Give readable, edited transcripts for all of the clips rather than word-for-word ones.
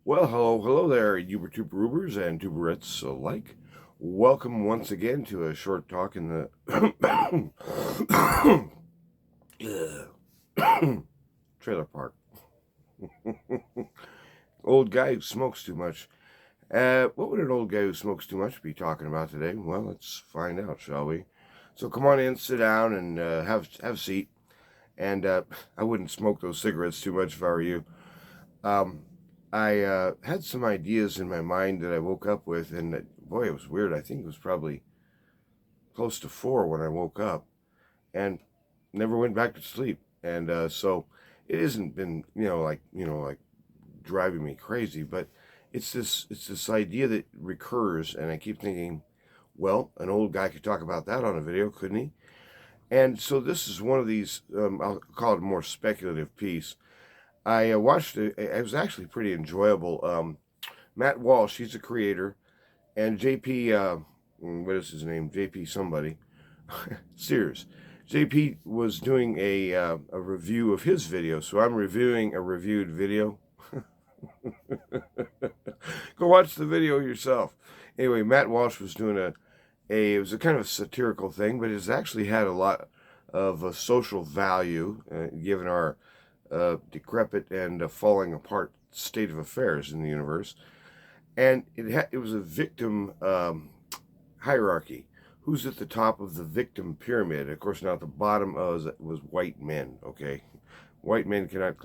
Well, hello there, Uber-Tuber-Ubers and Tuberettes alike. Welcome once again to a short talk in the trailer park. Old guy who smokes too much. What would an old guy who smokes too much be talking about today? Well, let's find out, shall we? So come on in, sit down, and have a seat. And I wouldn't smoke those cigarettes too much if I were you. Um, I had some ideas in my mind that I woke up with, and boy, it was weird. I think it was probably close to 4 when I woke up, and never went back to sleep. And so it hasn't been, like driving me crazy, but it's this idea that recurs, and I keep thinking, well, an old guy could talk about that on a video, couldn't he? And so this is one of these. I'll call it a more speculative piece. I watched it. It was actually pretty enjoyable. Matt Walsh, he's a creator, and JP, what is his name? JP somebody, Sears. JP was doing a review of his video, so I'm reviewing a reviewed video. Go watch the video yourself. Anyway, Matt Walsh was doing it was a kind of satirical thing, but it's actually had a lot of social value given our decrepit and falling apart state of affairs in the universe. And it was a victim hierarchy. Who's at the top of the victim pyramid? Of course, now at the bottom was white men. Okay, white men cannot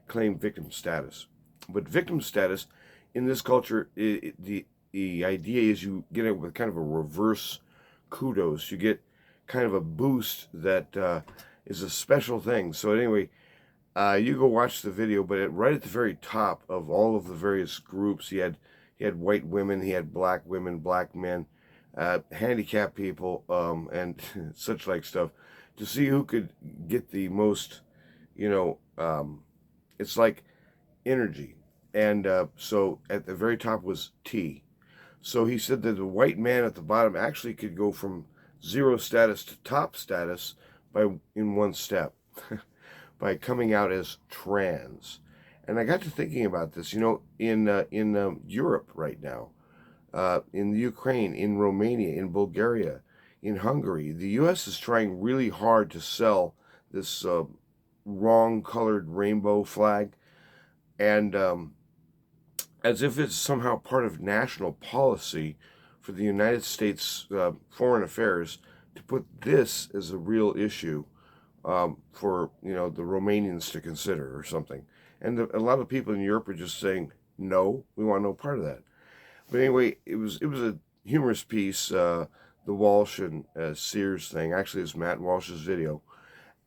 claim victim status, but victim status in this culture, the idea is you get it with kind of a reverse kudos. You get kind of a boost that is a special thing. So anyway, you go watch the video, but right at the very top of all of the various groups, he had white women, he had black women, black men, handicapped people, and such like stuff, to see who could get the most, it's like energy. And so at the very top was T. So he said that the white man at the bottom actually could go from zero status to top status in one step. By coming out as trans. And I got to thinking about this, in Europe right now, in the Ukraine, in Romania, in Bulgaria, in Hungary, the U.S. is trying really hard to sell this wrong colored rainbow flag, and as if it's somehow part of national policy for the United States foreign affairs to put this as a real issue for the Romanians to consider or something. And a lot of people in Europe are just saying, no, we want no part of that. But anyway, it was a humorous piece, the Walsh and Sears thing. Actually, it's Matt Walsh's video.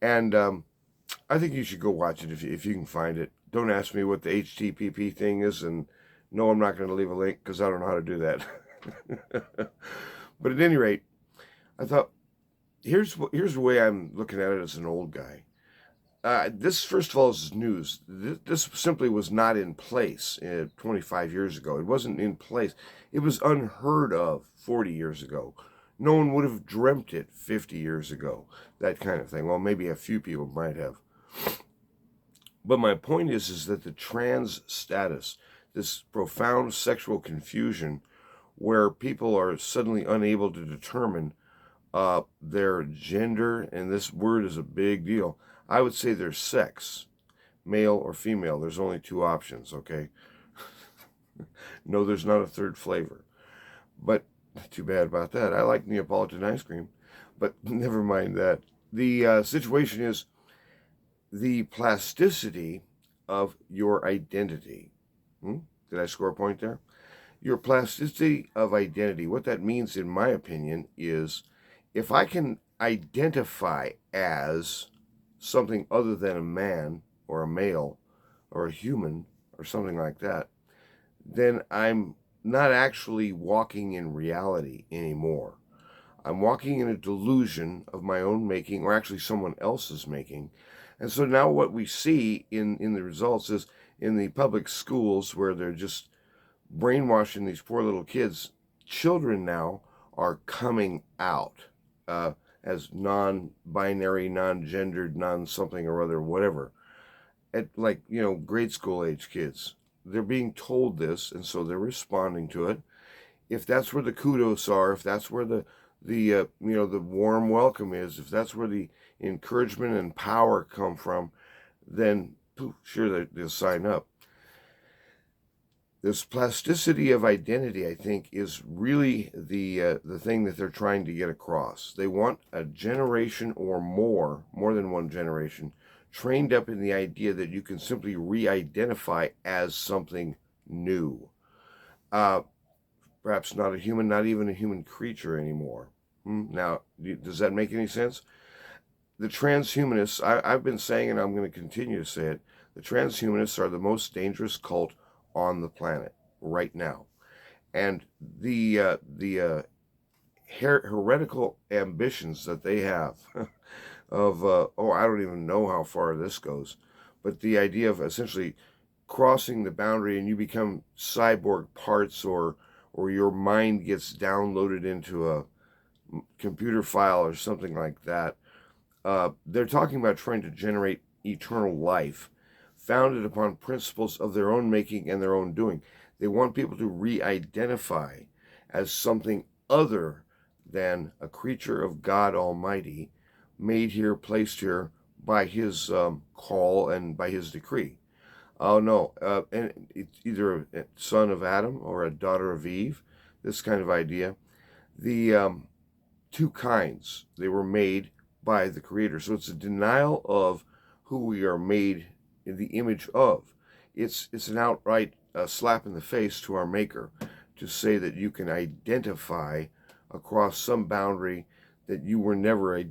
And I think you should go watch it if you can find it. Don't ask me what the HTTP thing is, and no, I'm not going to leave a link because I don't know how to do that. But at any rate, I thought, here's the way I'm looking at it as an old guy. This, first of all, is news. This simply was not in place 25 years ago. It wasn't in place. It was unheard of 40 years ago. No one would have dreamt it 50 years ago, that kind of thing. Well, maybe a few people might have. But my point is that the trans status, this profound sexual confusion where people are suddenly unable to determine their gender, and this word is a big deal. I would say their sex, male or female. There's only 2 options, okay? No, there's not a third flavor. But too bad about that. I like Neapolitan ice cream, but never mind that. The situation is the plasticity of your identity. Did I score a point there? Your plasticity of identity. What that means, in my opinion, is if I can identify as something other than a man or a male or a human or something like that, then I'm not actually walking in reality anymore. I'm walking in a delusion of my own making, or actually someone else's making. And so now what we see in the results is in the public schools where they're just brainwashing these poor little kids, children now are coming out as non-binary, non-gendered, non-something or other, whatever, at grade school age kids. they're being told this, and so they're responding to it. If that's where the kudos are, if that's where the warm welcome is, if that's where the encouragement and power come from, then sure they'll sign up. This plasticity of identity, I think, is really the thing that they're trying to get across. They want a generation or more than one generation, trained up in the idea that you can simply re-identify as something new. Perhaps not a human, not even a human creature anymore. Now, does that make any sense? The transhumanists, I've been saying, and I'm going to continue to say it, the transhumanists are the most dangerous cult on the planet right now. And the heretical ambitions that they have of, I don't even know how far this goes, but the idea of essentially crossing the boundary and you become cyborg parts, or your mind gets downloaded into a computer file or something like that. They're talking about trying to generate eternal life founded upon principles of their own making and their own doing. They want people to re-identify as something other than a creature of God Almighty, made here, placed here by His call and by His decree. Oh no, and it's either a son of Adam or a daughter of Eve, this kind of idea. The two kinds, they were made by the Creator. So it's a denial of who we are made in the image of. It's an outright slap in the face to our Maker to say that you can identify across some boundary that you were never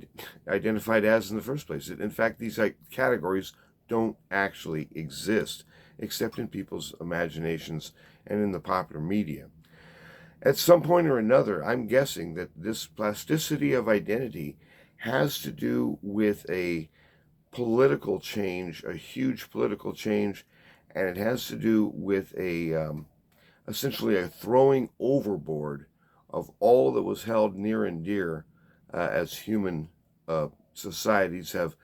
identified as in the first place. In fact, these categories don't actually exist, except in people's imaginations and in the popular media. At some point or another, I'm guessing that this plasticity of identity has to do with a political change, a huge political change, and it has to do with essentially a throwing overboard of all that was held near and dear as human societies have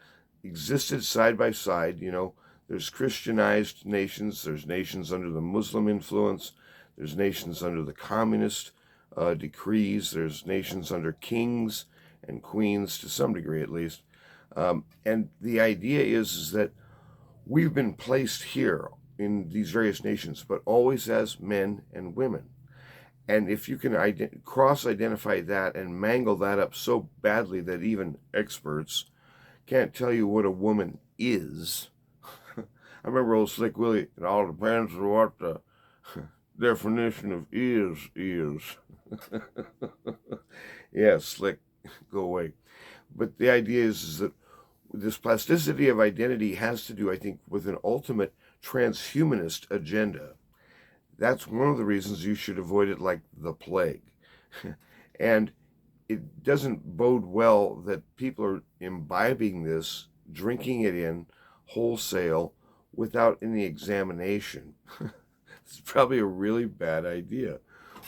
existed side by side. There's Christianized nations, there's nations under the Muslim influence, there's nations under the communist decrees, there's nations under kings and queens, to some degree at least. And the idea is that we've been placed here in these various nations, but always as men and women. And if you can cross-identify that and mangle that up so badly that even experts can't tell you what a woman is. I remember old Slick Willie, it all depends on what the definition of is. Yeah, Slick, go away. But the idea is that this plasticity of identity has to do, I think, with an ultimate transhumanist agenda. That's one of the reasons you should avoid it like the plague. And it doesn't bode well that people are imbibing this, drinking it in wholesale without any examination. It's probably a really bad idea.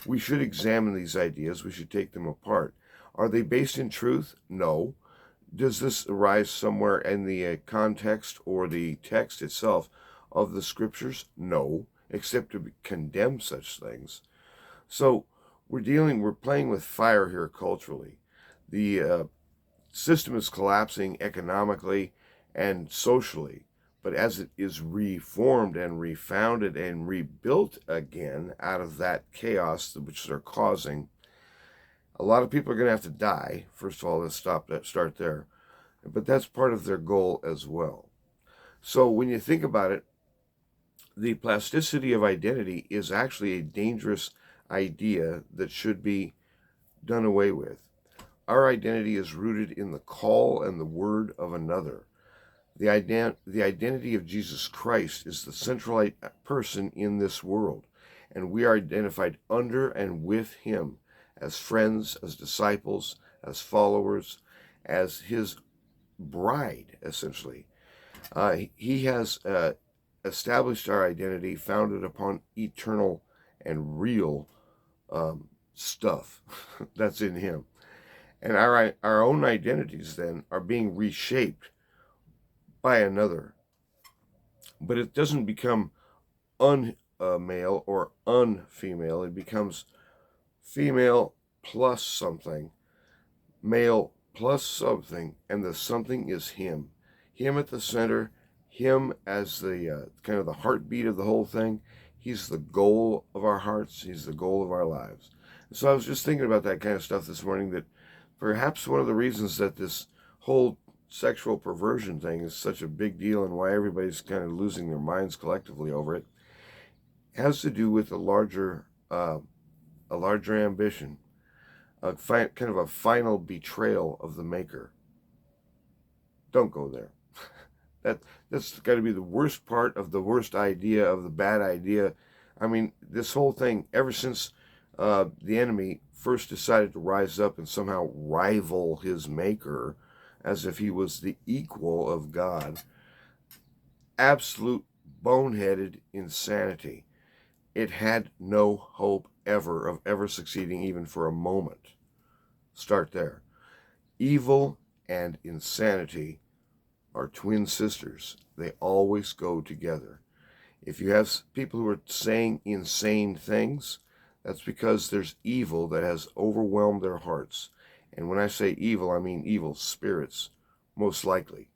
We should examine these ideas. We should take them apart. Are they based in truth? No. Does this arise somewhere in the context or the text itself of the scriptures? No, except to condemn such things. So we're playing with fire here culturally. The system is collapsing economically and socially, but as it is reformed and refounded and rebuilt again out of that chaos which they're causing, a lot of people are going to have to die. First of all, let's start there. But that's part of their goal as well. So when you think about it, the plasticity of identity is actually a dangerous idea that should be done away with. Our identity is rooted in the call and the word of another. The identity of Jesus Christ is the central person in this world, and we are identified under and with Him as friends, as disciples, as followers, as His bride, essentially. He has established our identity founded upon eternal and real stuff that's in Him. And our own identities then are being reshaped by another. But it doesn't become male or unfemale. It becomes female plus something, male plus something, and the something is him. Him at the center, him as the kind of the heartbeat of the whole thing. He's the goal of our hearts. He's the goal of our lives. So I was just thinking about that kind of stuff this morning, that perhaps one of the reasons that this whole sexual perversion thing is such a big deal and why everybody's kind of losing their minds collectively over it has to do with a larger ambition, kind of a final betrayal of the Maker. Don't go there. That's got to be the worst part of the worst idea of the bad idea. I mean, this whole thing, ever since the enemy first decided to rise up and somehow rival his Maker as if he was the equal of God, absolute boneheaded insanity. It had no hope ever of ever succeeding even for a moment. Start there. Evil and insanity are twin sisters. They always go together. If you have people who are saying insane things, that's because there's evil that has overwhelmed their hearts. And when I say evil, I mean evil spirits, most likely.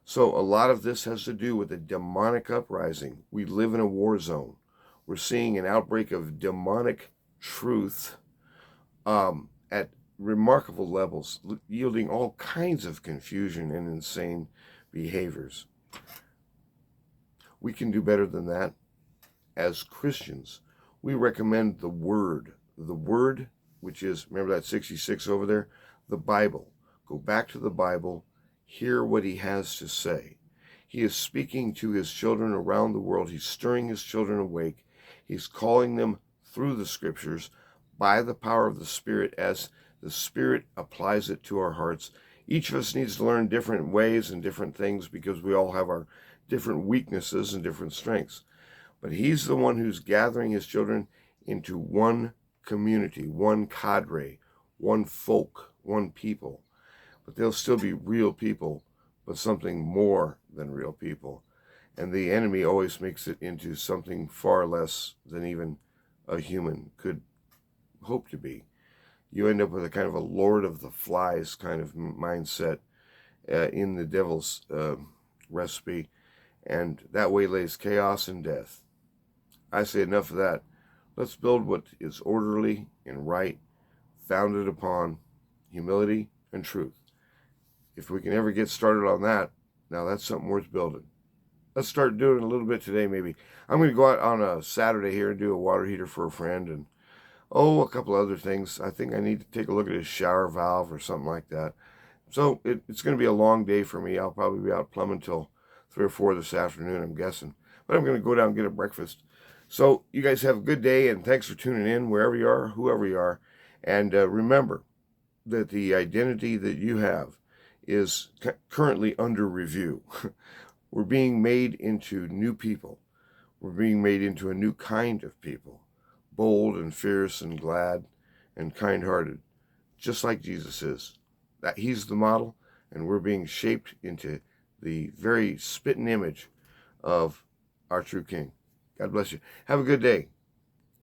So a lot of this has to do with a demonic uprising. We live in a war zone. We're seeing an outbreak of demonic truth at remarkable levels, yielding all kinds of confusion and insane behaviors. We can do better than that. As Christians, we recommend the Word, which is, remember that 66 over there, the Bible. Go back to the Bible, hear what he has to say. He is speaking to his children around the world. He's stirring his children awake. He's calling them through the scriptures by the power of the Spirit as the Spirit applies it to our hearts. Each of us needs to learn different ways and different things because we all have our different weaknesses and different strengths. But he's the one who's gathering his children into one community, one cadre, one folk, one people. But they'll still be real people, but something more than real people. And the enemy always makes it into something far less than even a human could hope to be. You end up with a kind of a Lord of the Flies kind of mindset in the devil's recipe, and that waylays chaos and death. I say enough of that. Let's build what is orderly and right, founded upon humility and truth. If we can ever get started on that, now that's something worth building. Let's start doing a little bit today, maybe. I'm going to go out on a Saturday here and do a water heater for a friend and, a couple other things. I think I need to take a look at his shower valve or something like that. So it's going to be a long day for me. I'll probably be out plumbing till 3 or 4 this afternoon, I'm guessing. But I'm going to go down and get a breakfast. So you guys have a good day, and thanks for tuning in, wherever you are, whoever you are. And remember that the identity that you have is currently under review. We're being made into new people. We're being made into a new kind of people, bold and fierce and glad and kind-hearted, just like Jesus is. That he's the model, and we're being shaped into the very spitting image of our true King. God bless you. Have a good day.